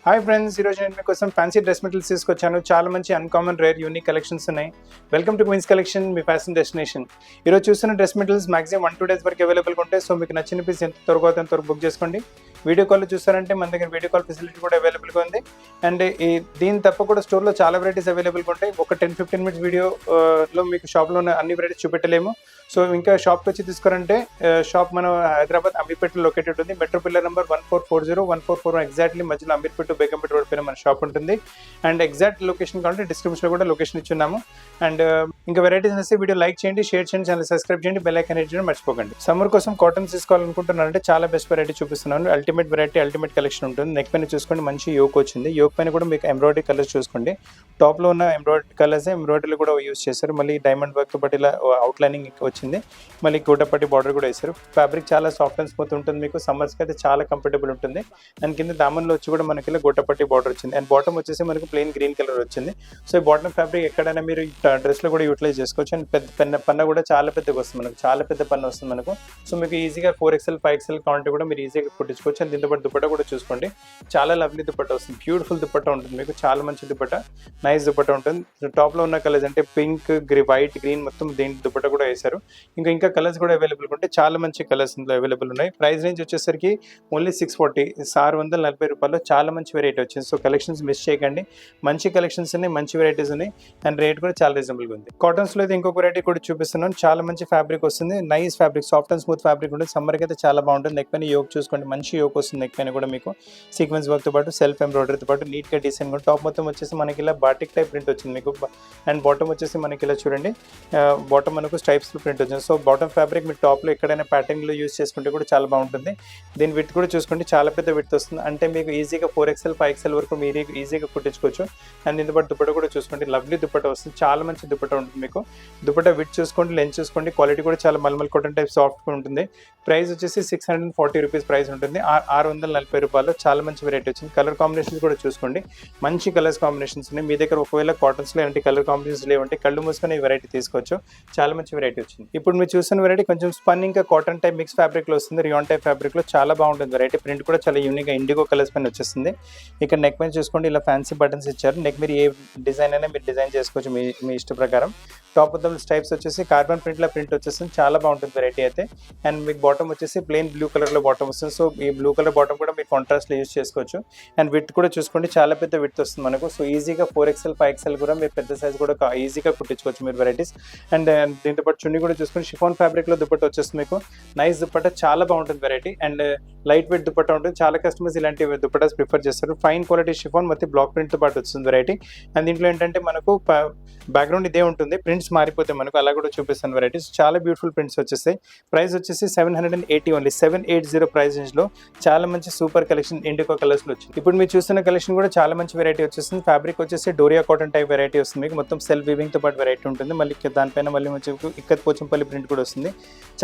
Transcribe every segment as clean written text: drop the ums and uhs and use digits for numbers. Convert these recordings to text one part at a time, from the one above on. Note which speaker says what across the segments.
Speaker 1: Hi friends, ఈరోజు నేను మీకోసం ఫ్యాన్సీ డ్రెస్ మెటీరియల్స్ తీసుకొచ్చాను. చాలా మంచి అన్కామన్ రేర్ యూనిక్ కలెక్షన్స్ ఉన్నాయి. వెల్కమ్ టు క్వీన్స్ కలెక్షన్, మీ ఫ్యాషన్ డెస్టినేషన్. ఈరోజు చూస్తున్న డ్రెస్ మెటీరియల్స్ మాక్సిమం 1-2 డేస్ వరకు అవైలబుల్గా ఉంటాయి. సో మీకు నచ్చిన పీస్ ఎంత త్వరగా అంత త్వరగా బుక్ చేసుకోండి. వీడియో కాల్ చూస్తారంటే మన దగ్గర వీడియో కాల్ ఫెసిలిటీ కూడా అవైలబుల్గా ఉంది. అండ్ దీని తప్ప కూడా స్టోర్లో చాలా వెరైటీస్ అవైలబుల్గా ఉంటాయి. ఒక 10-15 మినిట్స్ వీడియోలో మీకు షాప్లో ఉన్న అన్ని వెరైటీస్ చూపెట్టలేము. సో ఇంకా షాప్కి వచ్చి తీసుకోరంటే షాప్ మన హైదరాబాద్ అమీర్పేటలో లొకేటెడ్ ఉంది. మెట్రో పిల్లర్ నెంబర్ 1440-1441 ఎగ్జాక్ట్లీ మధ్యలో అమీర్పేట బేగంపేట రోడ్ పైన మన షాప్ ఉంటుంది. అండ్ ఎగ్జాక్ట్ లొకేషన్ కావాలంటే డిస్క్రిప్షన్లో కూడా లొకేషన్ ఇచ్చున్నాము. అండ్ ఇంకా వెరైటీస్ వస్తే వీడియో లైక్ చేయండి, షేర్ చేయండి, ఛానల్ సబ్స్క్రైబ్ చేయండి, బెల్ ఐకాన్ హిట్ చేయడం మర్చిపోకండి. సమ్మర్ కోసం కాటన్ తీసుకోవాలనుకుంటున్నారంటే చాలా బెస్ట్ వెరైటీ చూపిస్తున్నాను. అల్టిమేట్ వెరైటీ, అల్టిమేట్ కలెక్షన్ ఉంటుంది. నెక్ పైన చూసుకోండి, మంచి యోక్ వచ్చింది. యోక్ పైన కూడా మీకు ఎంబ్రాయిడరీ కలర్స్ చూసుకోండి. టాప్లో ఉన్న ఎంబ్రాయిడరీ కలర్స్ ఎంబ్రాయిడరీలో కూడా యూస్ చేశారు. మళ్ళీ డైమండ్ వర్క్ బట్టి ఇలా అవుట్లైనింగ్ వచ్చింది. మళ్ళీ గోటపట్టి బార్డర్ కూడా వేశారు. ఫ్యాబ్రిక్ చాలా సాఫ్ట్ అండ్ స్మూత్ ఉంటుంది. మీకు సమ్మర్స్కి అయితే చాలా కంఫర్టబుల్ ఉంటుంది. అండ్ కింద దామన్లో వచ్చి కూడా మనకి ఇలా గోటపట్టి బార్డర్ వచ్చింది. అండ్ బాటమ్ వచ్చేసి మనకు ప్లెయిన్ గ్రీన్ కలర్ వచ్చింది. సో ఈ బాటమ్ ఫ్యాబ్రిక్ ఎక్కడైనా మీరు డ్రెస్లో కూడా యూటిలైజ్ చేసుకోవచ్చు. అండ్ పెద్ద పన్న కూడా చాలా పెద్దగా వస్తుంది, మనకు చాలా పెద్ద పన్న వస్తుంది మనకు. సో మీకు ఈజీగా 4XL 5XL క్వాంటిటీ కూడా మీరు ఈజీగా కుట్టించుకోవచ్చు. అండ్ దీంతో పాటు దుపట్టా కూడా చూసుకోండి, చాలా లవ్లీ దుపట్టా వస్తుంది. బ్యూటిఫుల్ దుపట్టా ఉంటుంది మీకు, చాలా మంచి దుపట్టా, నైస్ దుపట్టా ఉంటుంది. టాప్లో ఉన్న కలర్స్ అంటే పింక్, వైట్, గ్రీన్ మొత్తం దీని దుపట్టా కూడా వేశారు. ఇంకా కలర్స్ కూడా అవైలబుల్ ఉంటే చాలా మంచి కలర్స్ ఇందులో అవైలబుల్ ఉన్నాయి. ప్రైస్ రేంజ్ వచ్చేసరికి ఓన్లీ 640, 640 రూపాయలు. చాలా మంచి వెరైటీ వచ్చింది. సో కలెక్షన్స్ మిస్ చేయకండి, మంచి కలెక్షన్స్ ఉన్నాయి, మంచి వెరైటీస్ ఉన్నాయి. అండ్ రేట్ కూడా చాలా రీజనబుల్గా ఉంది. కాటన్స్లో అయితే ఇంకొక వెరైటీ కూడా చూపిస్తున్నాను. చాలా మంచి ఫ్యాబ్రిక్ వస్తుంది, nice fabric, soft and smooth fabric ఉంటుంది. సమ్మర్కి అయితే చాలా బాగుంటుంది. నెక్ పైన యోక్ చూసుకోండి, మంచి యోక్ వస్తుంది. నెక్ పైన కూడా మీకు సీక్వెన్స్ వర్క్తో పాటు సెల్ఫ్ ఎంబ్రాయిడరీతో పాటు నీట్గా డిజైన్ కూడా. టాప్ మొత్తం వచ్చేసి మనకి ఇలా బాటిక్ టైప్ ప్రింట్ వచ్చింది మీకు. అండ్ బాటమ్ వచ్చేసి మనకి ఇలా చూడండి, బాటమ్ మనకు స్ట్రైప్స్లో ప్రింట్ వచ్చింది. సో బాటమ్ ఫ్యాబ్రిక్ మీరు టాప్లో ఎక్కడైనా ప్యాటర్న్లో యూస్ చేసుకుంటే కూడా చాలా బాగుంటుంది. దీని విత్ కూడా చూసుకోండి, చాలా పెద్ద విత్ వస్తుంది. అంటే మీకు ఈజీగా 4XL 5XL వరకు మీరు ఈజీగా కుట్టించుకోవచ్చు. అండ్ దీంతో పాటు దుపట్టా కూడా చూసుకోండి, లవ్లీ దుపట్టా వస్తుంది. చాలా మంచి దుపట్టా ఉంటుంది మీకు. దుపట్టా విత్ చూసుకోండి, లెంత్ చూసుకోండి, క్వాలిటీ కూడా చాలా మల్మల్ కాటన్ టైప్ సాఫ్ట్గా ఉంటుంది. ప్రైస్ వచ్చేసి 640 రూపీస్ ప్రైస్ ఉంటుంది. 640 రూపాయలు. చాలా మంచి వెరైటీ వచ్చింది. కలర్ కాంబినేషన్స్ కూడా చూసుకోండి, మంచి కలర్స్ కాంబినేషన్స్ ఉన్నాయి. మీ దగ్గర ఒకవేళ కాటన్స్లో ఎలాంటి కలర్ కాంబినేషన్స్ లేవంటే కళ్ళు మూసుకొని ఈ వెరైటీ తీసుకోవచ్చు. చాలా మంచి వెరైటీ వచ్చింది. ఇప్పుడు మీరు చూస్తున్న వెరైటీ కొంచెం స్పన్ ఇంకా కాటన్ టైప్ మిక్స్ ఫ్యాబ్రిక్లో వస్తుంది. రియాన్ టైప్ ఫ్యాబ్రిక్లో చాలా బాగుంటుంది వెరైటీ. ప్రింట్ కూడా చాలా యూనిక్గా ఇండిగో కలర్స్ పైన వచ్చేస్తుంది. ఇక్కడ నెక్ పైన చూసుకోండి, ఇలా ఫ్యాన్సీ బటన్స్ ఇచ్చారు. నెక్ మీరు ఏ డిజైన్ అయినా మీరు డిజైన్ చేసుకోవచ్చు మీ ఇష్ట ప్రకారం. టాప్ మొత్తం స్టైప్స్ వచ్చేసి కార్బన్ ప్రింట్లో ప్రింట్ వచ్చేస్తుంది. చాలా బాగుంటుంది వెరైటీ అయితే. అండ్ మీకు బాటమ్ వచ్చేసి ప్లెయిన్ బ్లూ కలర్లో బాటమ్ వస్తుంది. సో ఈ బ్లూ కలర్ బాటమ్ కూడా మీరు కాంట్రాస్ట్లో యూస్ చేసుకోవచ్చు. అండ్ విత్ కూడా చూసుకోండి, చాలా పెద్ద విత్ వస్తుంది మనకు. సో ఈజీగా 4XL 5XL కూడా మీరు పెద్ద సైజ్ కూడా ఈజీగా కుట్టించుకోవచ్చు మీరు వెరైటీస్. అండ్ దీంతో పాటు చున్నీ కూడా చూసుకొని షిఫాన్ ఫ్యాబ్రిక్లో దుపట్టా వచ్చేస్తుంది మీకు. నైస్ దుపట్టా, చాలా బాగుంటుంది variety. And light weight dupatta ఉంటుంది. చాలా కస్టమర్స్ ఇలాంటి దుపట్టాస్ ప్రిఫర్ చేస్తారు. ఫైన్ క్వాలిటీ షిఫాన్ మొత్తం బ్లాక్ ప్రింట్తో పాటు వస్తుంది వెరైటీ. అండ్ దీంట్లో ఏంటంటే మనకు బ్యాక్గ్రౌండ్ ఇదే ఉంటుంది, ప్రింట్స్ మారిపోతే మనకు అలా కూడా చూపిస్తాను వెరైటీస్. చాలా బ్యూటిఫుల్ ప్రింట్స్ వచ్చేస్తాయి. ప్రైస్ వచ్చేసి 780 ఓన్లీ, 780 ప్రైస్ రేంజ్లో చాలా మంచి సూపర్ కలెక్షన్ ఇండిగో కలర్స్లో వచ్చింది. ఇప్పుడు మీరు చూస్తున్న కలెక్షన్ కూడా చాలా మంచి వెరైటీ వచ్చేస్తుంది. ఫ్యాబ్రిక్ వచ్చేసి డోరియా కాటన్ టైప్ వెరైటీ వస్తుంది మీకు. మొత్తం సెల్ఫ్ వీవింగ్తో పాటు వెరైటీ ఉంటుంది. మళ్ళీ దానిపైన మళ్ళీ ఇక్కత్ పోచంపల్లి ప్రింట్ కూడా వస్తుంది.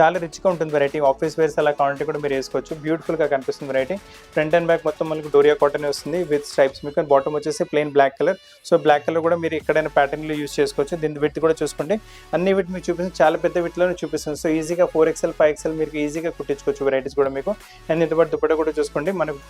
Speaker 1: చాలా రిచ్గా ఉంటుంది వెరైటీ. ఆఫీస్ వేర్స్ అలా క్వాంటిటీ కూడా మీరు వేసుకోవచ్చు. బ్యూటిఫుల్గా కనిపిస్తుంది వెరైటీ. ఫ్రంట్ అండ్ బ్యాక్ మొత్తం మనకు డోరియా కాటన్ వస్తుంది విత్ స్ట్రైప్స్ మీకు. బాటమ్ వచ్చేసి plain black colour. So black colour కూడా మీరు ఎక్కడైనా ప్యాటర్న్లో యూస్ చేసుకోవచ్చు. దీని విత్ కూడా చూసుకోండి, అన్ని విత్ మీకు చూపిస్తుంది, చాలా పెద్ద విత్లోనే చూపిస్తుంది. సో ఈజీగా 4XL 5XL మీరు ఈజీగా కుట్టించుకోవచ్చు వెరైటీస్ కూడా మీకు. అండ్ ఇంత పాటు దుపట్టా కూడా చూసుకోండి, మనకు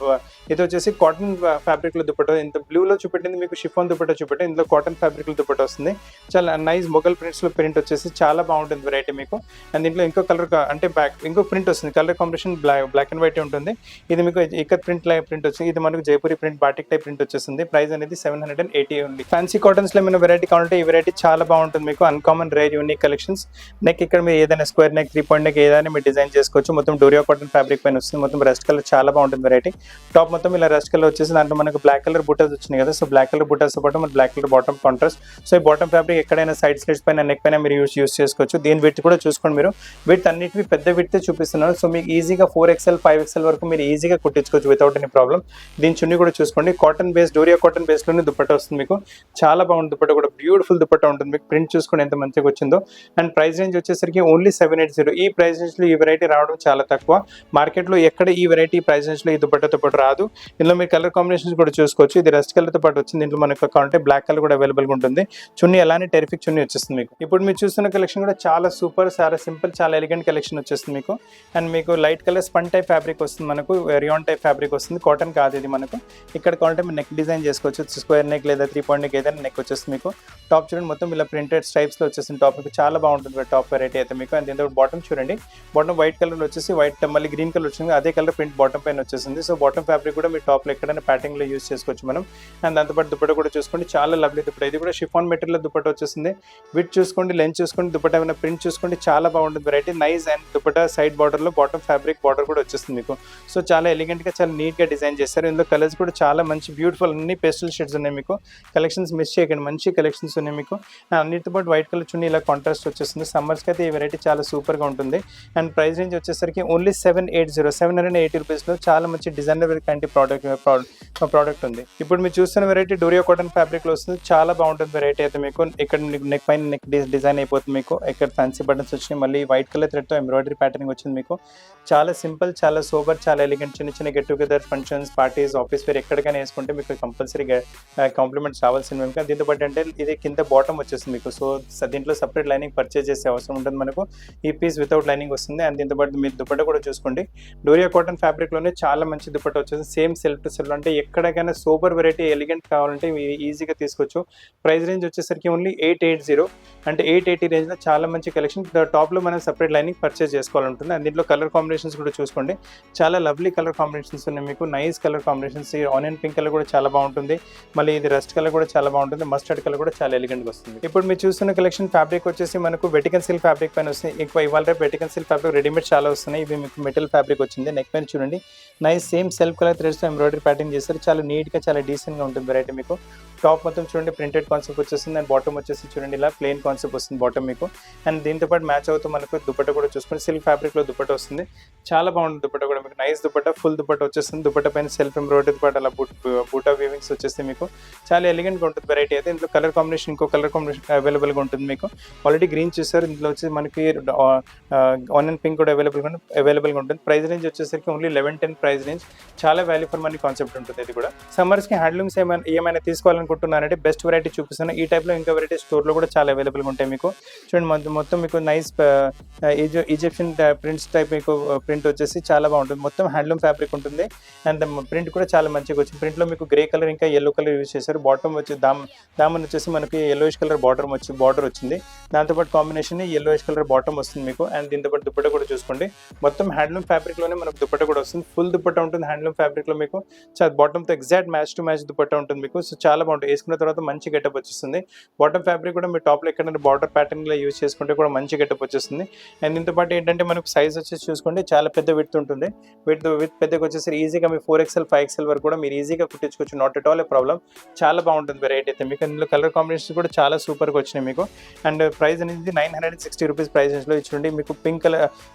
Speaker 1: ఇది వచ్చేసి కాటన్ ఫ్యాబ్రిక్లో దుపట్టా. ఇంత బ్లూలో చూపెట్టింది మీకు షిఫాన్ దుపట్టా చూపెట్టి, ఇందులో కాటన్ ఫ్యాబ్రిక్లో దుపట్టా వస్తుంది. చాలా నైస్ మొగల్ ప్రింట్స్లో ప్రింట్ వచ్చేసి చాలా బాగుంటుంది వెరైటీ మీకు. అండ్ దీంట్లో ఇంకో కలర్ అంటే ఇంకో ప్రింట్ వస్తుంది, colour combination black and white ఉంటుంది. ఇది మీకు ఇక్కత్ ప్రింట్ వచ్చింది. ఇది మనకు Jaipuri print batik type print వచ్చేస్తుంది. ప్రైస్ అనేది 780 ఉంది. ఫ్యాన్సీ కాటన్స్లో ఏమైనా వెరైటీ కావాలంటే ఈ వెరైటీ చాలా బాగుంటుంది మీకు. Uncommon rare unique collections. Neck ఇక్కడ మీరు ఏదైనా స్క్వేర్ నెక్, 3 పాయింట్ నెక్ ఏదైనా మీరు డిజైన్ చేసుకోవచ్చు. మొత్తం డోరియా కాటన్ ఫ్యాబ్రిక్ పైన వస్తుంది. మొత్తం రస్ట్ కలర్ చాలా బాగుంటుంది వెరైటీ. టాప్ మొత్తం ఇలా రస్ట్ కలర్ వచ్చేసి దాంట్లో మనకు బ్లాక్ కలర్ బుటాస్ వచ్చినాయి కదా. సో బ్లాక్ కలర్ బుటాస్తో పాటు మన black colour bottom contrast. So ఈ బాటమ్ ఫ్యాబ్రిక్ ఎక్కడైనా సైడ్ స్లిట్స్ పైన, నెక్ పైన మీరు యూస్ చేసుకోవచ్చు. దీని విత్ కూడా చూసుకోండి మీరు. విత్ అన్నిటివి పెద్ద విత్ చూపిస్తున్నారు. సో మీకు ఈజీగా 4XL 5XL వరకు మీరు ఈజీగా కుట్టించుకోవచ్చు వితౌట్ ఎనీ ప్రాబ్లం. దీని చున్నీ కూడా చూసుకోండి, కాటన్ బేస్, డోరియా కాటన్ బేస్లోనే దుపట్టా వస్తుంది మీకు. చాలా బాగుంటుంది దుపట్టా కూడా, బ్యూటిఫుల్ దుపట్టా ఉంటుంది మీకు. ప్రింట్ చూసుకోండి, చూసుకోండి ఎంత మంచిగా వచ్చిందో. అండ్ ప్రైస్ రేంజ్ వచ్చేసరికి ఓన్లీ 780. ఈ ప్రైస్ రేంజ్లో ఈ వెరైటీ రావడం చాలా తక్కువ. మార్కెట్లో ఎక్కడ ఈ వెరైటీ ప్రైస్ రేంజ్లో ఈ దుపట్టాతో పాటు రాదు. ఇందులో మీరు కలర్ కాంబినేషన్స్ కూడా చూసుకోవచ్చు. ఇది రస్ట్ కలర్తో పాటు వచ్చింది. దీంట్లో మనకు కావాలంటే బ్లాక్ కలర్ కూడా అవైలబుల్గా ఉంటుంది. చున్నీ అలానే టెరిఫిక్ చున్నీ వచ్చేస్తుంది మీకు. ఇప్పుడు మీరు చూస్తున్న కలెక్షన్ కూడా చాలా సూపర్, చాలా సింపుల్, చాలా ఎలిగెంట్ కలెక్షన్ వచ్చేస్తుంది మీకు. అండ్ మీకు light colour spun type fabric వస్తుంది, మనకు రియాన్ టైప్ ఫ్యాబ్రిక్ వస్తుంది. కాటన్ కాదు ఇది మనకు. ఇక్కడ కావాలంటే మీరు నెక్ డిజైన్ చేసుకోవచ్చు. స్క్వేర్ నెక్ లేదా 3 పాయింట్ నెక్ ఏదైనా నెక్ వచ్చేస్తుంది మీకు. టాప్ చూడండి మొత్తం ఇలా ప్రింటెడ్ స్ట్రైప్స్లో వచ్చేస్తుంది. టాప్ మీకు చాలా బాగుంటుంది టాప్ వెరైటీ అయితే మీకు. అండ్ దీంతో బాటమ్ చూడండి, బాటమ్ వైట్ కలర్ వచ్చేసి వైట్ మళ్ళీ గ్రీన్ కలర్ వచ్చింది, అదే కలర్ ప్రింట్ బాటమ్ పైన వచ్చేసింది. సో బాటమ్ ఫ్యాబ్రిక్ కూడా మీ టాప్లో ఎక్కడైనా ప్యాటర్న్లో యూస్ చేసుకోవచ్చు మనం. అండ్ దాంతోపాటు దుపట్టా కూడా చూసుకోండి, చాలా లవ్లీ దుపట్టా. ఇది కూడా షిఫాన్ మెటీరియల్ దుపట్టా వచ్చేసింది. విత్ చూసుకోండి, లెంత్ చూసుకోండి, దుపట్టా ఏమైనా ప్రింట్ చూసుకోండి, చాలా బాగుంటుంది variety. Nice. And dupatta side బార్డర్లో బాటమ్ ఫ్యాబ్రిక్ బార్డర్ కూడా వచ్చేస్తుంది మీకు. సో చాలా ఎలిగెంట్గా, చాలా నీట్గా డిజైన్ చేస్తారు. ఇందులో కలర్స్ కూడా చాలా మంచి బ్యూటిఫుల్, అన్ని పేస్టల్ షేడ్స్ ఉన్నాయి మీకు. కలెక్షన్స్ మిస్ చేయకండి, మంచి కలెక్షన్స్ ఉన్నాయి మీకు. అన్నిటితో పాటు వైట్ కలర్ చున్నీ ఇలా కాంట్రాస్ట్ వచ్చేస్తుంది. సమ్మర్స్కి అయితే ఈ వెరైటీ చాలా సూపర్గా ఉంటుంది. అండ్ ప్రైస్ రేంజ్ వచ్చేసరికి ఓన్లీ 780 రూపీస్లో చాలా మంచి డిజైనర్ కంటి ప్రోడక్ట్ ఉంది. ఇప్పుడు మీరు చూస్తున్న వెరైటీ డోరియా కాటన్ ఫ్యాబ్రిక్లో వస్తుంది. చాలా బాగుంటుంది వెరైటీ అయితే మీకు. ఇక్కడ నెక్ పైన నెక్ డిజైన్ అయిపోతుంది మీకు. ఇక్కడ ఫ్యాన్సీ బటన్స్ వచ్చినాయి, మళ్ళీ వైట్ కలర్ థ్రెడ్తో ఎంబ్రాయిడరీ ప్యాటర్నింగ్ వచ్చింది మీకు. చాలా సింపుల్, చాలా సూపర్, చాలా ఎలిగెంట్. చిన్న చిన్న get together functions, parties, office wear ఎక్కడికైనా వేసుకుంటే మీకు కంపల్సరీగా కాంప్లిమెంట్స్ రావాల్సింది మీకు. దీంతో పాటు అంటే ఇది కింద బాటమ్ వచ్చేస్తుంది మీకు. సో దీంట్లో సపరేట్ లైనింగ్ పర్చేజ్ చేసే అవసరం ఉంటుంది మనకు. ఈ పీస్ వితౌట్ లైనింగ్ వస్తుంది. అండ్ దీంతో పాటు మీరు దుపట్టా కూడా చూసుకోండి, డోరియా కాటన్ ఫ్యాబ్రిక్లోనే చాలా మంచి దుపట్టా వచ్చేసి సేమ్ సెల్ఫ్ టు సెల్ఫ్. అంటే ఎక్కడికైనా సూపర్ వెరైటీ ఎలిగెంట్ కావాలంటే ఈజీగా తీసుకోవచ్చు. ప్రైస్ రేంజ్ వచ్చేసరికి ఓన్లీ 880. అంటే 880 రేంజ్లో చాలా మంచి కలెక్షన్. టాప్లో మనం సపరేట్ లైనింగ్ పర్చేజ్ చేసుకోవాలంటుంది. అండ్ దీంట్లో కలర్ కాంబినేషన్స్ కూడా చూసుకోండి, చాలా లవ్లీ కలర్ కాంబినేషన్స్ ఉన్నాయి మీకు. Nice colour combinations. Onion pink colour కూడా చాలా బాగుంటుంది, మళ్ళీ ఇది రస్ట్ కలర్ కూడా చాలా బాగుంటుంది, మస్టర్డ్ కలర్ కూడా చాలా ఎలిగెంట్గా వస్తుంది. ఇప్పుడు మీరు చూస్తున్న కలెక్షన్ ఫ్యాబ్రిక్ వచ్చేసి మనకు వెటికన్ సిల్క్ ఫ్యాబ్రిక్ పైన వస్తుంది. ఎక్కువ ఇవాళ రేపు వెటికన్ సిల్క్ ఫ్యాబ్రిక్ రెడీమేడ్ చాలా వస్తున్నాయి. ఇవి మీకు మెటల్ ఫ్యాబ్రిక్ వచ్చింది. నెక్ పైన చూడండి, నైస్ సేమ్ సెల్ఫ్ కలర్ థ్రెడ్స్తో ఎంబ్రాయిడరీ ప్యాటర్న్ చేస్తారు. చాలా నీట్గా, చాలా డీసెంట్గా ఉంటుంది వెరైటీ మీకు. టాప్ మొత్తం చూడండి ప్రింటెడ్ కాన్సెప్ట్ వచ్చేస్తుంది. అండ్ బాటమ్ వచ్చేసి చూడండి ఇలా ప్లెయిన్ కాన్సెప్ట్ వస్తుంది బాటమ్ మీకు. అండ్ దీంతో పాటు మ్యాచ్ అవుతూ మనకు దుపట్టా కూడా చూసుకొని సిల్క్ ఫ్యాబ్రిక్లో దుపట్టా వస్తుంది. చాలా బాగుంటుంది దుపట్టా కూడా మీకు. నైస్ దుపట్టా, ఫుల్ దుపట్టా వచ్చేస్తుంది. దుపట్టా పైన సెల్ఫ్ ఎంబ్రాయిడరీ పాటు అలా బూటా వీవింగ్స్ వచ్చేస్తే మీకు చాలా ఎలిగెంట్గా ఉంటుంది వెరైటీ అయితే. ఇందులో కలర్ కాంబినేషన్, ఇంకో కలర్ కాంబినేషన్ అవైలబుల్గా ఉంటుంది మీకు. ఆల్రెడీ గ్రీన్ చూసారు, ఇందులో వచ్చి మనకి ఆనియన్ పింక్ కూడా అవైలబుల్గా ఉంటుంది. ప్రైస్ రేంజ్ వచ్చేసరికి ఓన్లీ 1110 ప్రైస్ రేంజ్. చాలా వాల్యూ ఫర్ మనీ కాన్సెప్ట్ ఉంటుంది ఇది కూడా. సమ్మర్స్కి హ్యాండ్లూమ్స్ ఏమైనా తీసుకోవాలనుకుంటున్నారంటే బెస్ట్ వెరైటీ చూపిస్తాను. ఈ టైప్లో ఇంకా వెరైటీ స్టోర్లో కూడా చాలా అవైలబుల్గా ఉంటాయి మీకు. చూడండి మొత్తం మీకు నైస్ ఈజిప్షియన్ ప్రింట్స్ టైప్ మీకు ప్రింట్ వచ్చేసి చాలా బాగుంటుంది. మొత్తం హ్యాండ్లూమ్ ఫ్యాబ్రిక్ ఉంటుంది. అండ్ ప్రింట్ కూడా చాలా మంచిగా వచ్చింది. ప్రింట్లో మీకు గ్రే కలర్ ఇంకా ఎల్లో కలర్ యూజ్ చేశారు. బాటమ్ వచ్చి దామన్ వచ్చేసి మనకి ఎల్లోయిష్ కలర్ బార్డర్ వచ్చింది. దాంతోపాటు కాంబినేషన్ ఎల్లోయిష్ కలర్ బాటమ్ వస్తుంది మీకు. అండ్ దీంతోపాటు దుపట్టా కూడా చూసుకోండి, మొత్తం హ్యాండ్లూమ్ ఫ్యాబ్రిక్లోనే మనకు దుపట్టా కూడా వస్తుంది. ఫుల్ దుపట్టా ఉంటుంది హ్యాండ్లూమ్ ఫ్యాబ్రిక్లో మీకు. బాటమ్తో exact match to match dupatta ఉంటుంది మీకు. సో చాలా బాగుంటుంది. వేసుకున్న తర్వాత మంచి గెటప్ వచ్చేస్తుంది. బాటమ్ ఫ్యాబ్రిక్ కూడా మీ టాప్లో ఎక్కడైనా బార్డర్ ప్యాటర్న్లో యూజ్ చేసుకుంటే కూడా మంచి గెటప్ వచ్చేస్తుంది. అండ్ దీంతో పాటు ఏంటంటే మనకు సైజ్ వచ్చేసి చూసుకోండి, చాలా పెద్ద విడ్త్ ఉంటుంది. విత్ పెద్దగా వచ్చేసి ఈజీగా మీ 4XL 5XL వరకు కూడా మీరు ఈజీగా కుట్టించుకోవచ్చు. Not at all a problem. చాలా బాగుంటుంది వెరైటీ అయితే మీకు. ఇందులో కలర్ కాంబినేషన్స్ కూడా చాలా సూపర్గా వచ్చినాయి మీకు. అండ్ ప్రైస్ అనేది 960 రూపీస్ ప్రైస్ రేంజ్లో ఇచ్చుండి. మీకు pink colour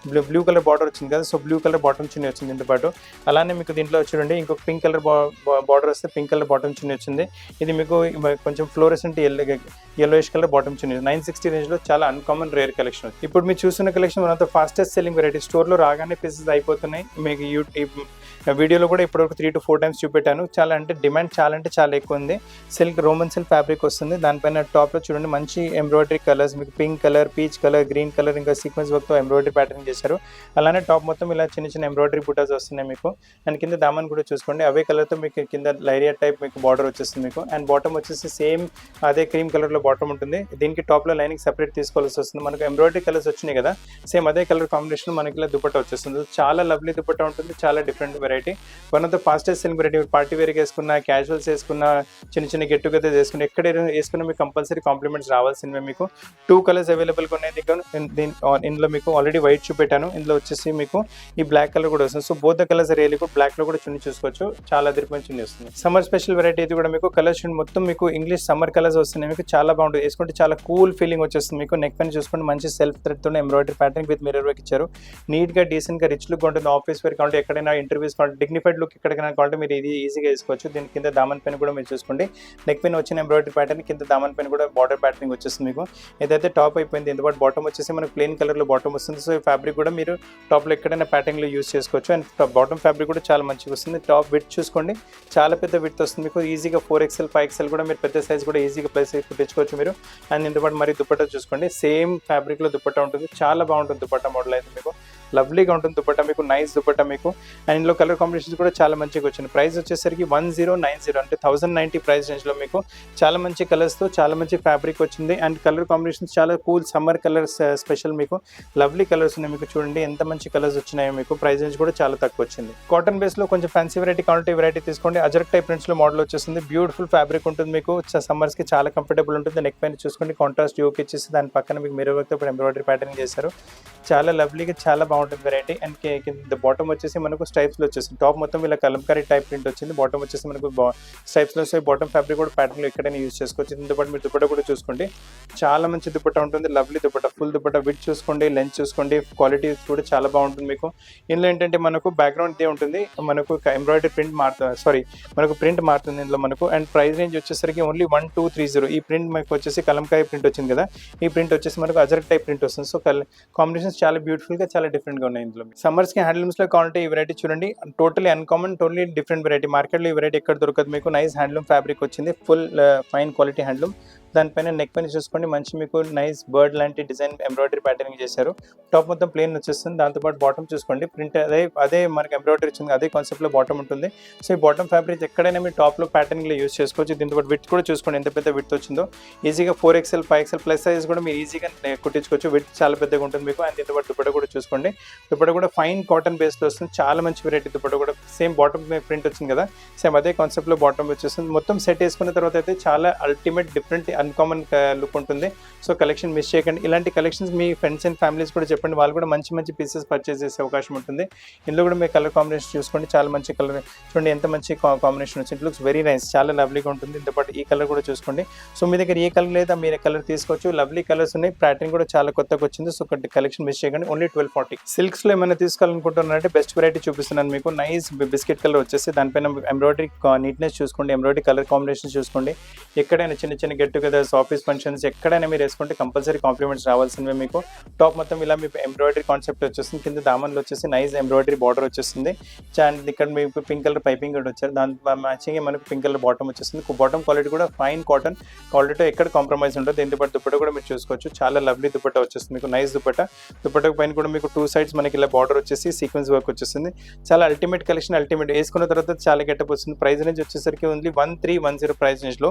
Speaker 1: blue colour border వచ్చింది కదా, సో బ్లూ కలర్ బాటమ్ చున్నీ వచ్చింది దీంతో పాటు. అలానే మీకు దీంట్లో చూడండి ఇంకొక పింక్ కలర్ బార్డర్ వస్తే పింక్ కలర్ బాటమ్ చున్నీ వచ్చింది. ఇది మీకు కొంచెం ఫ్లోరెసెంట్ yellowish కలర్ బాటమ్ చున్నీ. 960 రేంజ్లో చాలా అన్కామన్ రేర్ కలెక్షన్. ఇప్పుడు మీరు చూస్తున్న collection one of the fastest selling variety. స్టోర్లో రాగానే పీసెస్ అయిపోతున్నాయి. మీకు వీడియోలో కూడా ఇప్పటివరకు 3 to 4 టైమ్స్ చూపెట్టాను. చాలా అంటే డిమాండ్ చాలా ఎక్కువ ఉంది. సిల్క్ రోమన్ సిల్క్ ఫ్యాబ్రిక్ వస్తుంది. దానిపైన టాప్లో చూడండి మంచి ఎంబ్రాయిడరీ కలర్స్ మీకు pink colour, peach colour, green colour ఇంకా సీక్వెన్స్ వర్క్తో ఎంబ్రాయిడరీ ప్యాటర్న్ చేశారు. అలానే టాప్ మొత్తం ఇలా చిన్న చిన్న ఎంబ్రాయిడరీ బుటాస్ వస్తున్నాయి మీకు. అండ్ కింద దామన్ కూడా చూసుకోండి, అవే కలర్తో మీకు కింద లైరియా టైప్ మీకు బార్డర్ వచ్చేస్తుంది మీకు. అండ్ బాటమ్ వచ్చేసి సేమ్ అదే క్రీమ్ కలర్లో బాటమ్ ఉంటుంది. దీనికి టాప్లో లైనింగ్ సెపరేట్ తీసుకోవాల్సి వస్తుంది. మనకు ఎంబ్రాయిడరీ కలర్స్ వచ్చినాయి కదా, సేమ్ అదే కలర్ కాంబినేషన్ మనకి ఇలా దుపట్టా వచ్చేస్తుంది. చాలా లవ్లీ దుపట్టా ఉంటుంది, చాలా different variety. One of the fastest selling variety. Party వేర్కి వేసుకున్న, క్యాజువల్స్ వేసుకున్న, చిన్న చిన్న గెట్ టుగెదర్ వేసుకున్న, ఎక్కడ వేసుకున్న మీకు కంపల్సరీ కాంప్లిమెంట్స్ రావాల్సినవి మీకు. 2 కలర్స్ అవైలబుల్గా ఉన్నాయి. ఇందులో మీకు ఆల్రెడీ వైట్ చూపెట్టాను. ఇందులో వచ్చేసి మీకు ఈ బ్లాక్ కలర్ కూడా వస్తుంది. So both the colours really కూడా బ్లాక్లో కూడా చున్నీ చూసుకోవచ్చు. చాలా అదిరిపోయిన చున్నీ వస్తుంది. సమ్మర్ స్పెషల్ వెరైటీ ఇది కూడా మీకు. కలర్స్ మొత్తం మీకు ఇంగ్లీష్ సమ్మర్ కలర్స్ వస్తున్నాయి మీకు. చాలా బాగుంటుంది, వేసుకుంటే చాలా కూల్ ఫీలింగ్ వచ్చేస్తుంది మీకు. నెక్ పైన చూసుకుంటే మంచి సెల్ఫ్ థ్రెడ్తో embroidery pattern with mirror work ఇచ్చారు. నీట్గా డీసెంట్గా రిచ్ లుక్ ఉంటుంది. ఆఫీస్ వేర్ కావాలంటే ఎక్కడైనా ఇంటర్వ్యూస్ డిగ్నిఫైడ్ లుక్ ఎక్కడికైనా కావాలంటే మీరు ఇది ఈజీగా వేసుకోవచ్చు. దీని కింద దామన్ పైన కూడా మీరు చూసుకోండి, నెక్ పైన వచ్చిన ఎంబ్రాయిడరీ ప్యాటర్న్ కింద దామన్ పైన కూడా బార్డర్ ప్యాటర్నింగ్ వచ్చేస్తుంది మీకు. ఏదైతే టాప్ అయిపోయింది, ఎందుకంటే బాటమ్ వచ్చేసి మనకు ప్లెయిన్ కలర్లో బాటమ్ వస్తుంది. సో ఈ ఫ్యాబ్రిక్ కూడా మీరు టాప్లో ఎక్కడైనా ప్యాటర్న్లో యూస్ చేసుకోవచ్చు. అండ్ బాటమ్ ఫ్యాబ్రిక్ కూడా చాలా మంచిగా వస్తుంది. టాప్ విడ్త్ చూసుకోండి, చాలా పెద్ద విడ్త్ వస్తుంది మీకు. ఈజీగా 4XL 5XL కూడా మీరు పెద్ద సైజ్ కూడా ఈజీగా ప్లేస్ కుట్టించుకోవచ్చు మీరు. అండ్ ఇందుపాటు మరి దుపట్టా చూసుకోండి, సేమ్ ఫ్యాబ్రిక్లో దుపట్టా ఉంటుంది, చాలా బాగుంటుంది దుపట్టా మోడల్ అయితే మీకు. లవ్లీగా ఉంటుంది దుపట్టా మీకు, నైస్ దుపట్టా మీకు. అండ్ ఇందులో కలర్ కాంబినేషన్స్ కూడా చాలా మంచిగా వచ్చింది. ప్రైస్ వచ్చేసరికి 1090 అంటే 1090 ప్రైస్ రేంజ్లో మీకు చాలా మంచి కలర్స్తో చాలా మంచి ఫ్యాబ్రిక్ వచ్చింది. అండ్ కలర్ కాంబినేషన్స్ చాలా కూల్ సమ్మర్ కలర్స్ స్పెషల్ మీకు. లవ్లీ కలర్స్ ఉన్నాయి మీకు, చూడండి ఎంత మంచి కలర్స్ వచ్చినాయో మీకు. ప్రైస్ రేంజ్ కూడా చాలా తక్కువ వచ్చింది. కాటన్ బేస్లో కొంచెం ఫ్యాన్సీ వెరైటీ కావాలంటే వెరైటీ తీసుకోండి. అజరక్ టైప్ ప్రింట్స్లో మోడల్ వచ్చేస్తుంది, బ్యూటిఫుల్ ఫ్యాబ్రిక్ ఉంటుంది మీకు. సమ్మర్స్కి చాలా కంఫర్టబుల్ ఉంటుంది. నెక్ పైన చూసుకోండి కాంట్రాస్ట్ యోక్ ఇచ్చేసి దాని పక్కన మీకు మిర్రర్ వర్క్తో ఎంబ్రాయిడరీ ప్యాటర్న్ చేశారు, చాలా లవ్లీగా చాలా బాగుంటుంది వెరైటీ. అండ్ కింద బాటమ్ వచ్చేసి మనకు స్టైప్స్లో వచ్చేసింది. టాప్ మొత్తం ఇలా కలంకారీ టైప్ ప్రింట్ వచ్చింది, బాటమ్ వచ్చేసి మనకు స్టైప్స్లో వస్తాయి. బాటమ్ ఫ్యాబ్రిక్ కూడా ప్యాటర్న్లో ఎక్కడైనా యూజ్ చేసుకోవచ్చు. దీంతో పాటు మీరు దుపట్టా కూడా చూసుకోండి, చాలా మంచి దుపట్టా ఉంటుంది, lovely dupatta. Full dupatta width చూసుకోండి, లెంత్ చూసుకోండి, క్వాలిటీ కూడా చాలా బాగుంటుంది మీకు. ఇందులో ఏంటంటే మనకు బ్యాక్గ్రౌండ్ దే ఉంటుంది, మనకు ఎంబ్రాయిడరీ ప్రింట్ మనకు ప్రింట్ మారుతుంది ఇందులో మనకు. అండ్ ప్రైస్ రేంజ్ వచ్చేసరికి ఓన్లీ 1230. ఈ ప్రింట్ మనకు వచ్చేసి కలంకారీ ప్రింట్ వచ్చింది కదా, ఈ ప్రింట్ వచ్చేసి మనకు అజరక్ టైప్ ప్రింట్ వస్తుంది. సో కాంబినేషన్స్ చాలా బ్యూటిఫుల్ గా చాలా డిఫరెంట్ గా ఉన్నాయి ఇందులో. సమ్మర్స్ కి హ్యాండ్లూమ్స్ లో కావాలంటే ఈ వెరైటీ చూడండి, totally uncommon, totally different variety. Market లో ఈ వెరైటీ ఎక్కడ దొరకదు మీకు. నైస్ హ్యాండ్లూమ్ ఫ్యాబ్రిక్ వచ్చింది, ఫుల్ ఫైన్ క్వాలిటీ హ్యాండ్లూమ్. దానిపైన నెక్ పైన చూసుకోండి, మంచి మీకు నైస్ బర్డ్ లాంటి డిజైన్ ఎంబ్రాయిడరీ ప్యాటర్నింగ్ చేశారు. టాప్ మొత్తం ప్లేన్ వచ్చేస్తుంది, దాంతోపాటు బాటమ్ చూసుకోండి ప్రింట్ అదే మనకి ఎంబ్రాయిడరీ వచ్చింది, అదే కాన్సెప్ట్లో బాటమ్ ఉంటుంది. సో ఈ బాటమ్ ఫ్యాబ్రిక్ ఎక్కడైనా మీరు టాప్లో ప్యాటర్నింగ్లో యూస్ చేసుకోవచ్చు. దీంతో పాటు విడ్త్ కూడా చూసుకోండి ఎంత పెద్ద విడ్త్ వచ్చిందో. ఈజీగా 4XL 5XL ప్లస్ సైజ్ కూడా మీరు ఈజీగా కుట్టించుకోవచ్చు. విడ్త్ చాలా పెద్దగా ఉంటుంది మీకు. అండ్ దీంతో పాటు దుపట్టా కూడా చూసుకోండి, దుపట్టా కూడా ఫైన్ కాటన్ బేస్లో వస్తుంది, చాలా మంచి వెరైటీ దుపట్టా కూడా. సేమ్ బాటమ్ ప్రింట్ వచ్చింది కదా, సేమ్ అదే కాన్సెప్ట్లో బాటమ్ వచ్చేస్తుంది. మొత్తం సెట్ వేసుకున్న తర్వాత అయితే చాలా అల్టిమేట్ డిఫరెంట్ అన్కామన్ లుక్ ఉంటుంది. సో కలెక్షన్ మిస్ చేయకండి. ఇలాంటి collections me friends and families కూడా చెప్పండి, వాళ్ళు కూడా మంచి మంచి పీసెస్ పర్చేస్ చేసే అవకాశం ఉంటుంది. ఇందులో కూడా మీ కలర్ కాంబినేషన్ చూసుకోండి, చాలా మంచి కలర్ చూడండి, ఎంత మంచి కాంబినేషన్ వచ్చింది. ఇట్ లుక్స్ వెరీ నైస్, చాలా లవ్లీగా ఉంటుంది. ఇంత పాటు ఈ కలర్ కూడా చూసుకోండి. సో మీ దగ్గర ఏ కలర్ లేదా మీరు కలర్ తీసుకోవచ్చు, లవ్లీ కలర్స్ ఉన్నాయి. ప్యాటర్న్ కూడా చాలా కొత్తగా వచ్చింది. సో కలెక్షన్ మిస్ చేయకండి. ఓన్లీ 1240. సిల్క్స్లో ఏమైనా తీసుకోవాలనుకుంటున్నారంటే బెస్ట్ వెరైటీ చూపిస్తున్నాను మీకు. నైస్ బిస్కెట్ కలర్ వచ్చేసి దానిపైన ఎంబ్రాయిడరీ నీట్నెస్ చూసుకోండి, ఎంబ్రాయిడరీ కలర్ కాంబినేషన్ చూసుకోండి. ఎక్కడైనా చిన్న చిన్న గెట్ టుగెదర్స్, ఆఫీస్ ఫంక్షన్స్ ఎక్కడైనా మీరు వేసుకుంటే కంపల్సరీ కాంప్లిమెంట్స్ రావాల్సినవే మీకు. టాప్ మొత్తం ఇలా మీకు ఎంబ్రాయిడరీ కాన్సెప్ట్ వచ్చేస్తుంది, కింద దామన్లో వచ్చేసి నైస్ ఎంబ్రాయిడరీ బార్డర్ వచ్చేస్తుంది. అండ్ ఇక్కడ మీకు పింక్ కలర్ పైపింగ్ కూడా వచ్చారు, దాని మ్యాచింగ్ మనకు పింక్ కలర్ బాటమ్ వచ్చేస్తుంది. బాటమ్ క్వాలిటీ కూడా ఫైన్ కాటన్ క్వాలిటీతో ఎక్కడ కాంప్రమైజ్ ఉంటుంది. దీంతో పాటు దుపట్టా కూడా మీరు చూసుకోవచ్చు, చాలా లవ్లీ దుపట్టా వచ్చేస్తుంది మీకు, నైస్ దుపట్టా. దుపట్టా పైన కూడా మీకు 2 sides మనకి ఇలా బార్డర్ వచ్చేసి సీక్వెన్స్ వర్క్ వచ్చేస్తుంది. చాలా అల్టిమేట్ కలెక్షన్, అల్టిమేట్ వేసుకున్న తర్వాత చాలా గెటప్ వస్తుంది. ప్రైస్ రేంజ్ వచ్చేసరికి ఓన్లీ 1310 ప్రైస్ రేంజ్లో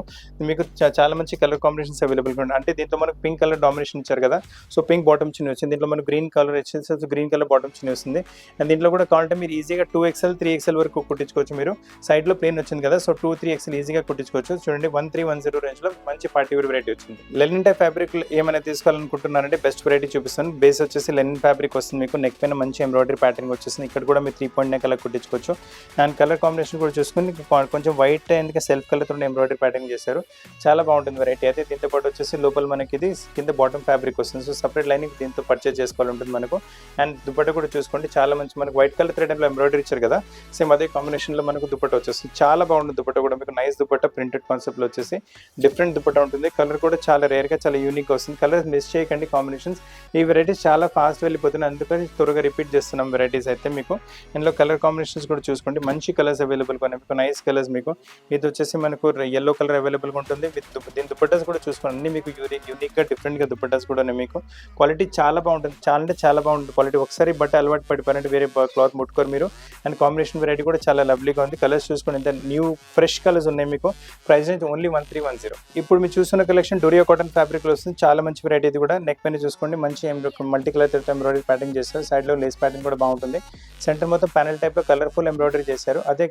Speaker 1: మీకు చాలా మంచి కలర్ కాంబినేషన్స్ అవైలబుల్గా ఉంటాయి. అంటే దీంట్లో మనకు పింక్ కలర్ డామినేషన్ ఇచ్చారు కదా, సో పింక్ బాటమ్ చిన్న వచ్చింది. దీంట్లో మనకు గ్రీన్ కలర్ వచ్చేసి గ్రీన్ కలర్ బాటమ్ చిన్న వస్తుంది. అండ్ దీంట్లో కూడా కావాలంటే మీరు ఈజీగా 2XL 3XL వరకు కుట్టించుకోవచ్చు మీరు. సైడ్లో ప్లేన్ వచ్చింది కదా, సో 2-3XL ఈజీగా కుట్టించుకోవచ్చు. చూడండి 1310 రేంజ్లో మంచి పార్టీ వేర్ వెరైటీ వచ్చింది. లెనిన్ టైప్ ఫ్యాబ్రిక్ ఏమైనా తీసుకోవాలనుకుంటున్నారంటే బెస్ట్ వెరైటీ చూపిస్తాను. బేస్ వచ్చేసి లెనిన్ ఫ్యాబ్రిక్ వస్తుంది మీకు, నెక్ పైన మంచి ఎంబ్రాయిడరీ ప్యాటర్నింగ్ వచ్చేసింది. ఇక్కడ కూడా మీరు 3 point నెక్ అలా కుట్టించుకోవచ్చు. అండ్ కలర్ కాంబినేషన్ కూడా చూసుకుని కొంచెం వైట్ అండ్ సెల్ఫ్ కలర్తో ఎంబ్రాయిడరీ ప్యాటర్నింగ్ చేశారు, చాలా బాగుంటుంది వెరైటీ అయితే. దీంతో పాటు వచ్చేసి లోపల మనకి ఇది కింద బాటమ్ ఫ్యాబ్రిక్ వస్తుంది. సో సపరేట్ లైనింగ్ దీంతో పర్చేజ్ చేసుకోవాలంటుంది మనకు. అండ్ దుపట్టా కూడా చూసుకోండి, చాలా మంచి మనకు వైట్ కలర్ థ్రెడ్ ఎంబ్రాయిడరీ ఇచ్చారు కదా, సేమ్ అదే కాంబినేషన్లో మనకు దుపట్టా వచ్చేస్తుంది. చాలా బాగుంటుంది దుపట్టా కూడా మీకు, నైస్ దుపట్టా ప్రింటెడ్ కాన్సెప్ట్లో వచ్చేసి డిఫరెంట్ దుపట్టా ఉంటుంది. కలర్ కూడా చాలా రేర్గా చాలా యూనిక్గా వస్తుంది. కలర్ మిస్ చేయకండి కాంబినేషన్స్. ఈ వెరైటీస్ చాలా ఫాస్ట్ వెళ్ళిపోతున్నాయి, అందుకని త్వరగా రిపీట్ చేస్తున్నాం వెరైటీస్ అయితే మీకు. ఇందులో కలర్ కాంబినేషన్స్ కూడా చూసుకోండి, మంచి కలర్స్ అవైలబుల్గా ఉన్నాయి మీకు, నైస్ కలర్స్ మీకు. ఇది వచ్చేసి మనకు ఎల్లో కలర్ అవైలబుల్గా ఉంటుంది. దీని దుపట్టాస్ కూడా చూసుకోండి, అన్ని మీకు యూనిక్గా డిఫరెంట్గా దుపట్టాస్ కూడా ఉన్నాయి మీకు. క్వాలిటీ చాలా బాగుంటుంది, చాలా అంటే చాలా బాగుంటుంది క్వాలిటీ. ఒకసారి బట్ట అలవాటు పడిపోయినట్టు వేరే క్లాత్ ముట్టుకోరు మీరు. అండ్ కాంబినేషన్ వెరైటీ కూడా చాలా లవ్లీగా ఉంది. కలర్స్ చూసుకోండి, ఇంత న్యూ ఫ్రెష్ కలర్స్ ఉన్నాయి మీకు. Price range only 1310. ఇప్పుడు మీరు చూస్తున్న కలెక్షన్ డోరియా కాటన్ ఫ్యాబ్రిక్లో వస్తుంది, చాలా మంచి వెరైటీ. ఇది కూడా నెక్ పైన చూసుకోండి, మంచి మల్టీ కలర్ ఎంబ్రాయిడరీ ప్యాటర్న్ చేస్తారు. సైడ్లో లేస్ ప్యాటర్న్ కూడా బాగుంటుంది. సెంటర్ మొత్తం ప్యానల్ టైప్లో కలర్ఫుల్ ఎంబ్రాయిడరీ చేశారు. అదే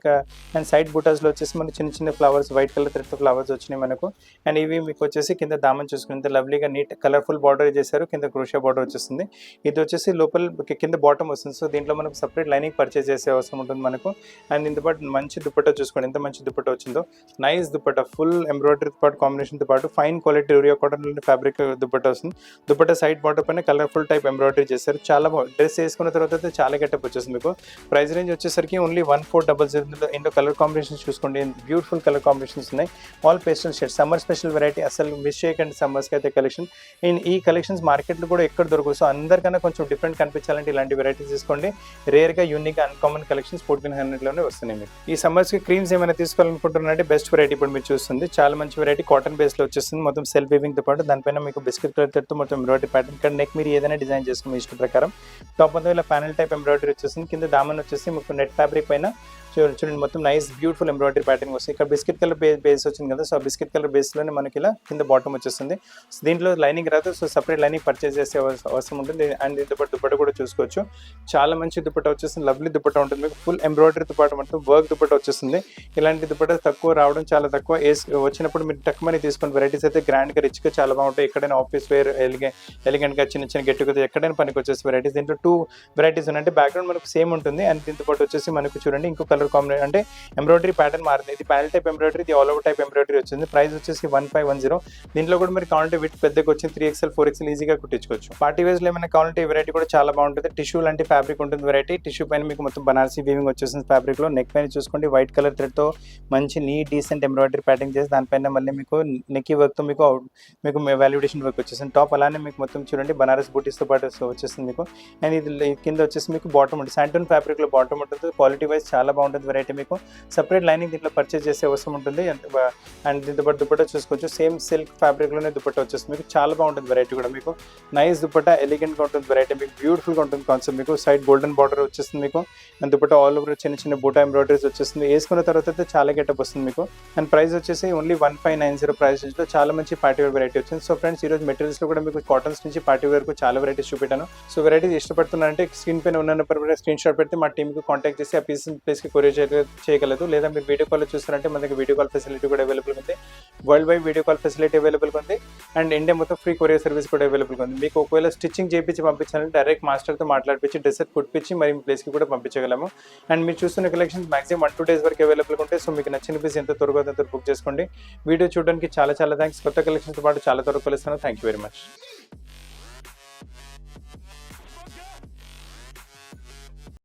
Speaker 1: అండ్ సైడ్ బుటాస్లో వచ్చేసి మనకి చిన్న చిన్న ఫ్లవర్స్ వైట్ కలర్ థ్రెడ్తో ఫ్లవర్స్ వచ్చినాయి మనకు. అండ్ ఇవి మీకు వచ్చేసి కింద దామన్ చూసుకుంటే లవ్లీగా నీట్ కలర్ఫుల్ బార్డర్ చేశారు, కింద క్రోషియా బార్డర్ వచ్చేస్తుంది. ఇది వచ్చేసి లోపల కింద బాటమ్ వస్తుంది. సో దీంట్లో మనకు సపరేట్ లైనింగ్ పర్చేస్ చేసే అవసరం ఉంటుంది మనకు. అండ్ ఇంత పాటు మంచి దుపట్టా చూసుకోండి, ఎంత మంచి దుపట్టా వచ్చిందో. నైస్ దుపట్టా, ఫుల్ ఎంబ్రాయిడరీతో పాటు కాంబినేషన్తో పాటు fine quality urea cotton fabric dupatta వస్తుంది. దుపట్టా సైడ్ బార్డర్ పైన కలర్ఫుల్ టైప్ ఎంబ్రాయిడరీ చేశారు. చాలా డ్రెస్ వేసుకున్న తర్వాత అయితే చాలా గెటప్ వచ్చేస్తుంది మీకు. ప్రైస్ రేంజ్ వచ్చేసరికి ఓన్లీ 1400. ఇందులో కలర్ కాంబినేషన్స్ చూసుకోండి, బ్యూటిఫుల్ కలర్ కాంబినేషన్స్ ఉన్నాయి. All pastel shades, summer special variety, అసలు మిస్ చేయకండి సమ్మర్స్కి అయితే కలెక్షన్. ఈ కలెక్షన్స్ మార్కెట్లో కూడా ఎక్కడ దొరకవు. సో అందరికన్నా కొంచెం డిఫరెంట్ కనిపించాలంటే ఇలాంటి వెరైటీస్ తీసుకోండి. రేర్గా యూనిక్ అన్కామన్ కలెక్షన్స్ 1400లోనే వస్తున్నాయి మీకు. ఈ సమ్మర్స్కి క్రీమ్స్ ఏమైనా తీసుకోవాలనుకుంటున్నారంటే బెస్ట్ వెరైటీ ఇప్పుడు మీరు చూస్తుంది. చాలా మంచి వెరైటీ కాటన్ బేస్లో వచ్చేస్తుంది. మొత్తం సెల్ఫ్ వీవింగ్తో పాటు దానిపైన మీకు బిస్కెట్ కలర్తో మొత్తం ఎంబ్రాయిడరీ ప్యాటర్న్. ఇక్కడ నెక్ మీరు ఏదైనా డిజైన్ చేసుకుని ఇష్ట ప్రకారం. టాప్ మొత్తం ఇలా ప్యానల్ టైప్ ఎంబ్రాయిడరీ వచ్చేస్తుంది. కింద దామన్ వచ్చేసి మీకు నెట్ ఫ్యాబ్రిక్ పైన చూడండి మొత్తం నైస్ బ్యూటిఫుల్ ఎంబ్రాయిడరీ ప్యాటర్న్ వస్తుంది. ఇక్కడ బిస్కెట్ కలర్ బేస్ వచ్చింది కదా, సో బిస్కెట్ కలర్ బేస్లోనే మనకి ఇలా కింద బాటమ్ వచ్చేస్తుంది. సో దీంట్లో లైనింగ్ రాదు, సో సపరేట్ లైనింగ్ పర్చేస్ చేసే అవసరం ఉంటుంది. అండ్ దీంతో పాటు దుపట్టా కూడా చూసుకోవచ్చు. చాలా మంచి దుపట్టా వచ్చేస్తుంది, లవ్లీ దుపట్టా ఉంటుంది మీకు. ఫుల్ ఎంబ్రాయిడరీతో పాటు మొత్తం వర్క్ దుపట్టా వచ్చేస్తుంది. ఇలాంటి దుపట్టా తక్కువ రావడం చాలా తక్కువ. వచ్చినప్పుడు మీరు తక్కువని తీసుకుని వెరైటీస్ అయితే గ్రాండ్గా రిచ్గా చాలా బాగుంటాయి. ఎక్కడైనా ఆఫీస్ వేర్ ఎలిగెంట్గా చిన్న గెట్టుగా ఎక్కడైనా పనికి వచ్చేసి వెరైటీస్. దీంట్లో 2 వెరైటీస్ ఉన్నాయి. అంటే బ్యాక్గ్రౌండ్ మనకు సేమ్ ఉంటుంది. అండ్ దీంతో పాటు వచ్చేసి మనకు చూడండి ఇంకో కలర్ కాంబినేషన్, అంటే ఎంబ్రాయిడరీ ప్యాటర్న్ మారింది. ఇది ప్యానల్ టైప్ ఎంబ్రాయిడరీ, ఇది ఆల్ ఓవర్ టైప్ ఎంబ్రాయిడరీ వచ్చింది. ప్రైస్ వచ్చేసి 1510. దీంట్లో కూడా మీరు కావాలంటే విత్ పెద్దగా వచ్చింది 3XL 4XL ఈజీగా కుట్టించుకోవచ్చు. పార్టీ వేర్స్లో ఏమైనా కావాలంటే ఈ వెరైటీ కూడా చాలా బాగుంటుంది. టిష్యూ లాంటి ఫ్యాబ్రిక్ ఉంటుంది వెరైటీ. టిష్యూ పైన మీకు మొత్తం బనారసీ వీవింగ్ వచ్చేసింది ఫ్యాబ్రిక్లో. నెక్ పైన చూసుకోండి వైట్ కలర్ థ్రెడ్తో మంచి నీట్ డీసెంట్ ఎంబ్రాయిడరీ ప్యాటర్న్ చేసి దానిపైన మళ్ళీ మీకు నెక్కీ వర్క్తో మీకు వాల్యుడేషన్ వర్క్ వచ్చేసింది. టాప్ అలానే మీకు మొత్తం చూడండి బనారస్ బూటీస్తో పాటు వచ్చేస్తుంది మీకు. అండ్ ఇది కింద వచ్చేసి మీకు బాటమ్ ఉంటుంది, శాంటూన్ ఫ్యాబ్రిక్లో బాటమ్ ఉంటుంది. క్వాలిటీ వైజ్ చాలా బాగుంటుంది వెరైటీ. మీకు సపరేట్ లైనింగ్ దీంట్లో పర్చేస్ చేసే అవసరం ఉంటుంది. అండ్ దీంతో పాటు దుపట్టా చూసుకోవచ్చు, సేమ్ సిల్క్ ఫ్యాబ్రిక్లోనే దుపట్టా వచ్చేస్తుంది మీకు. చాలా బాగుంటుంది వెరైటీ కూడా మీకు. నైస్ దుపట్టా, ఎలిగెంట్గా ఉంటుంది వెరైటీ మీకు. బ్యూటిఫుల్గా ఉంటుంది కాన్సెప్ట్ మీకు. సైడ్ గోల్డెన్ బార్డర్ వచ్చేస్తుంది మీకు. అండ్ దుపట్టా ఆల్ ఓవర్ చిన్న బూటా ఎంబ్రాయిడరీస్ వచ్చేస్తుంది. వేసుకున్న తర్వాత అయితే చాలా గెటప్ వస్తుంది మీకు. అండ్ ప్రైస్ వచ్చేసి ఓన్లీ 1590 ప్రైస్ రేంజ్లో చాలా మంచి పార్టీ వేర్ వెరైటీ వచ్చింది. సో ఫ్రెండ్స్ ఈరోజు మెటీరియల్స్లో కూడా మీకు కాటన్స్ నుంచి పార్టీ వేర్కు చాలా వెరైటీస్ చూపెట్టాను. సో వెరైటీస్ ఇష్టపడుతున్నారంటే స్క్రీన్ పైన ఉన్న నెంబర్ స్క్రీన్ షాట్ పెడితే మా టీమ్కి కాంటాక్ట్ చేసి ఆ ప్లేస్కి కొరియర్ చేయగలదు. లేదా మీరు వీడియో కాల్ చూస్తారంటే మన దగ్గర వీడియో కాల్ ఫెసిలిటీ కూడా అవైలబుల్ ఉంది. World wide video call facility available ఉంది. అండ్ ఇండియా మొత్తం ఫ్రీ కొరియర్ సర్వీస్ కూడా అవైలబుల్ ఉంది. మీకు ఒకవేళ స్టిచ్చింగ్ చేయించి పంపించాలంటే డైరెక్ట్ మాస్టర్తో మాట్లాడిపించి డ్రెస్ కుట్టించి మరి మీ ప్లేస్కి కూడా పంపించగలము. అండ్ మీరు చూస్తున్న కలెక్షన్స్ మాక్సిమం 1-2 డేస్ వరకు అవైలబుల్ ఉంటాయి. సో మీకు నచ్చిన పీస్ ఎంత త్వరగా బుక్ చేసుకోండి. వీడియో చూడడానికి చాలా థ్యాంక్స్. కొత్త కలెక్షన్తో పాటు చాలా త్వరగా కలుస్తాను. Thank you very much.